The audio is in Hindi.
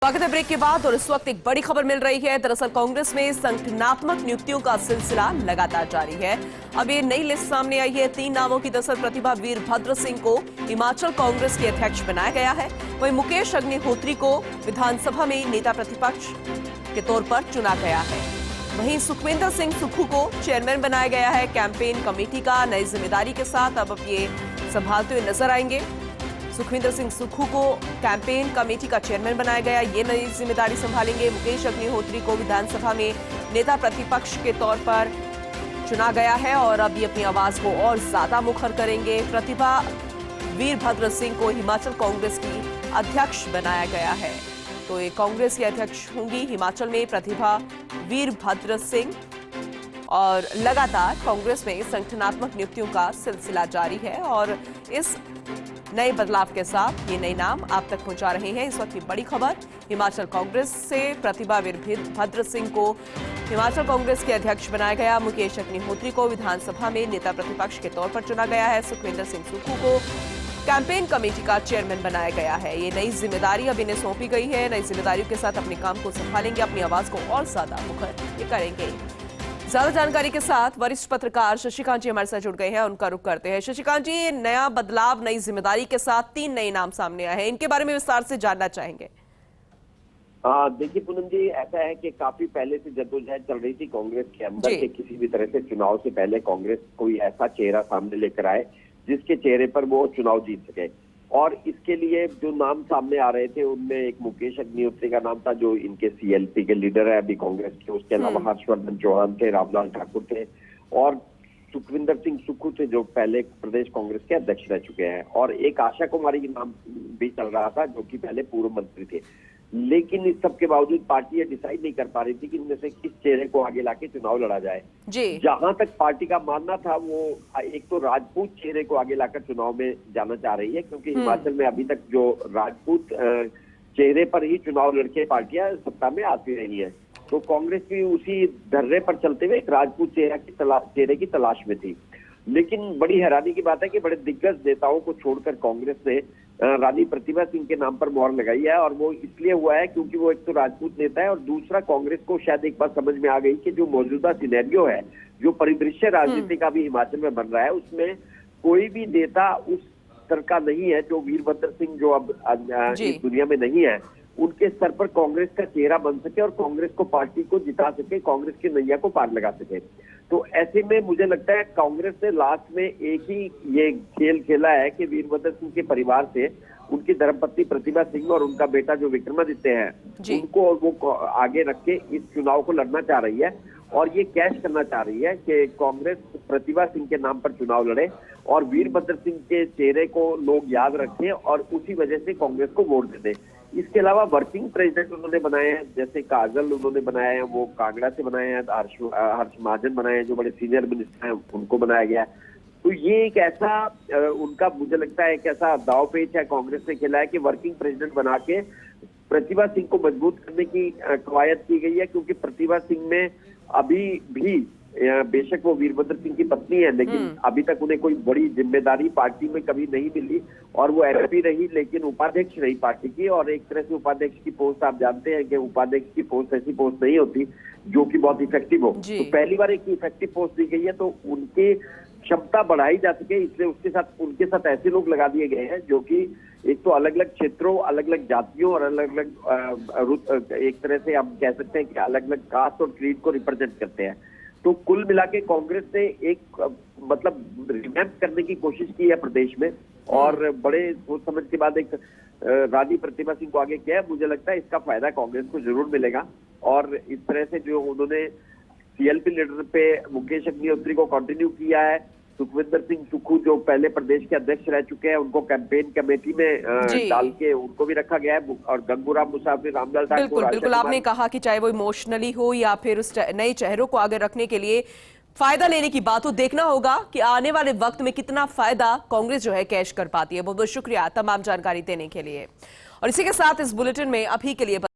स्वागत है ब्रेक के बाद और इस वक्त एक बड़ी खबर मिल रही है। दरअसल कांग्रेस में संगठनात्मक नियुक्तियों का सिलसिला लगातार जारी है। अब ये नई लिस्ट सामने आई है। 3 नामों की दरअसल प्रतिभा वीरभद्र सिंह को हिमाचल कांग्रेस के अध्यक्ष बनाया गया है। वहीं मुकेश अग्निहोत्री को विधानसभा में नेता प्रतिपक्ष के तौर पर चुना गया है। वहीं सुखविंदर सिंह सुक्खू को चेयरमैन बनाया गया है। कैंपेन कमेटी का नई जिम्मेदारी के साथ अब ये संभालते हुए नजर आएंगे। सुखविंदर सिंह सुक्खू को कैंपेन कमेटी का चेयरमैन बनाया गया, ये नई जिम्मेदारी संभालेंगे। मुकेश अग्निहोत्री को विधानसभा में नेता प्रतिपक्ष के तौर पर चुना गया है और अब ये अपनी आवाज को और ज्यादा मुखर करेंगे। प्रतिभा वीरभद्र सिंह को हिमाचल कांग्रेस की अध्यक्ष बनाया गया है, तो ये कांग्रेस की अध्यक्ष होंगी हिमाचल में प्रतिभा वीरभद्र सिंह। और लगातार कांग्रेस में संगठनात्मक नियुक्तियों का सिलसिला जारी है और इस नए बदलाव के साथ ये नए नाम आप तक पहुंचा रहे हैं। इस वक्त की बड़ी खबर, हिमाचल कांग्रेस से प्रतिभा वीरभद्र सिंह को हिमाचल कांग्रेस के अध्यक्ष बनाया गया। मुकेश अग्निहोत्री को विधानसभा में नेता प्रतिपक्ष के तौर पर चुना गया है। सुखविंदर सिंह सुक्खू को कैंपेन कमेटी का चेयरमैन बनाया गया है। ये नई जिम्मेदारी अब इन्हें सौंपी गई है। नई जिम्मेदारियों के साथ अपने काम को संभालेंगे, अपनी आवाज को और ज्यादा मुखर ये करेंगे। ज्यादा जानकारी के साथ वरिष्ठ पत्रकार शशिकांत जी हमारे साथ जुड़ गए हैं, उनका रुख करते हैं। शशिकांत जी, नया बदलाव, नई जिम्मेदारी के साथ 3 नए नाम सामने आए हैं, इनके बारे में विस्तार से जानना चाहेंगे। देखिए पूनम जी, ऐसा है कि काफी पहले से जद्दोजहद चल रही थी कांग्रेस के अंदर कि किसी भी तरह से चुनाव से पहले कांग्रेस कोई ऐसा चेहरा सामने लेकर आए जिसके चेहरे पर वो चुनाव जीत सके। और इसके लिए जो नाम सामने आ रहे थे उनमें एक मुकेश अग्निहोत्री का नाम था, जो इनके सीएलपी के लीडर है अभी कांग्रेस के। उसके अलावा हर्षवर्धन चौहान थे, रामलाल ठाकुर थे और सुखविंदर सिंह सुक्खू थे, जो पहले प्रदेश कांग्रेस के अध्यक्ष रह चुके हैं। और एक आशा कुमारी का नाम भी चल रहा था, जो कि पहले पूर्व मंत्री थे। लेकिन इस सब के बावजूद पार्टी ये डिसाइड नहीं कर पा रही थी कि इनमें से किस चेहरे को आगे लाके चुनाव लड़ा जाए। जहां तक पार्टी का मानना था, वो एक तो राजपूत चेहरे को आगे लाकर चुनाव में जाना चाह रही है, क्योंकि हिमाचल में अभी तक जो राजपूत चेहरे पर ही चुनाव लड़के पार्टियां सत्ता में आती रही है। तो कांग्रेस भी उसी धर्रे पर चलते हुए एक राजपूत चेहरे की तलाश में थी। लेकिन बड़ी हैरानी की बात है कि बड़े दिग्गज नेताओं को छोड़कर कांग्रेस ने रानी प्रतिभा सिंह के नाम पर मोहर लगाई है। और वो इसलिए हुआ है क्योंकि वो एक तो राजपूत नेता है और दूसरा कांग्रेस को शायद एक बात समझ में आ गई कि जो मौजूदा सिनेरियो है, जो परिदृश्य राजनीति का भी हिमाचल में बन रहा है, उसमें कोई भी नेता उस स्तर का नहीं है जो वीरभद्र सिंह, जो अब इस दुनिया में नहीं है, उनके स्तर पर कांग्रेस का चेहरा बन सके और कांग्रेस को, पार्टी को जिता सके, कांग्रेस की नैया को पार लगा सके। तो ऐसे में मुझे लगता है कांग्रेस ने लास्ट में एक ही ये खेल खेला है कि वीरभद्र सिंह के परिवार से उनकी धर्मपत्नी प्रतिभा सिंह और उनका बेटा जो विक्रमादित्य है, उनको और वो आगे रख के इस चुनाव को लड़ना चाह रही है। और ये कैश करना चाह रही है कि कांग्रेस प्रतिभा सिंह के नाम पर चुनाव लड़े और वीरभद्र सिंह के चेहरे को लोग याद रखें और उसी वजह से कांग्रेस को वोट दे दें। इसके अलावा वर्किंग प्रेसिडेंट उन्होंने बनाए हैं, जैसे काजल उन्होंने बनाए हैं, वो कांगड़ा से बनाए हैं, हर्ष महाजन बनाए हैं, जो बड़े सीनियर मिनिस्टर हैं, उनको बनाया गया है। तो ये एक ऐसा उनका, मुझे लगता है एक ऐसा दाव पेच है कांग्रेस ने खेला है कि वर्किंग प्रेसिडेंट बना के प्रतिभा सिंह को मजबूत करने की कवायद की गई है। क्योंकि प्रतिभा सिंह में अभी भी, बेशक वो वीरभद्र सिंह की पत्नी है, लेकिन अभी तक उन्हें कोई बड़ी जिम्मेदारी पार्टी में कभी नहीं मिली और वो एमपी रही, लेकिन उपाध्यक्ष रही पार्टी की। और एक तरह से उपाध्यक्ष की पोस्ट, आप जानते हैं कि उपाध्यक्ष की पोस्ट ऐसी पोस्ट नहीं होती जो कि बहुत इफेक्टिव हो। तो पहली बार एक इफेक्टिव पोस्ट दी गई है, तो उनकी क्षमता बढ़ाई जा सके, इसलिए उनके साथ ऐसे लोग लगा दिए गए हैं जो कि एक तो अलग अलग क्षेत्रों, अलग अलग जातियों और अलग अलग, एक तरह से हम कह सकते हैं कि अलग अलग कास्ट और क्रीड को रिप्रेजेंट करते हैं। तो कुल मिला के कांग्रेस ने एक मतलब रिवैम्प करने की कोशिश की है प्रदेश में और बड़े सोच समझ के बाद एक रानी प्रतिभा सिंह को आगे किया है। मुझे लगता है इसका फायदा कांग्रेस को जरूर मिलेगा। और इस तरह से जो उन्होंने सीएलपी लीडर पे मुकेश अग्निहोत्री को कंटिन्यू किया है, सुखविंदर सिंह सुक्खू जो पहले प्रदेश के अध्यक्ष रह चुके हैं, उनको कैंपेन कमेटी में डाल के उनको भी रखा गया है। और गंगूराम मुसाफिर, रामलाल ठाकुर, बिल्कुल आपने कहा कि चाहे वो इमोशनली हो या फिर उस नए चेहरों को आगे रखने के लिए फायदा लेने की बात हो, देखना होगा कि आने वाले वक्त में कितना फायदा कांग्रेस जो है कैश कर पाती है। बहुत बहुत शुक्रिया तमाम जानकारी देने के लिए। और इसी के साथ इस बुलेटिन में अभी के लिए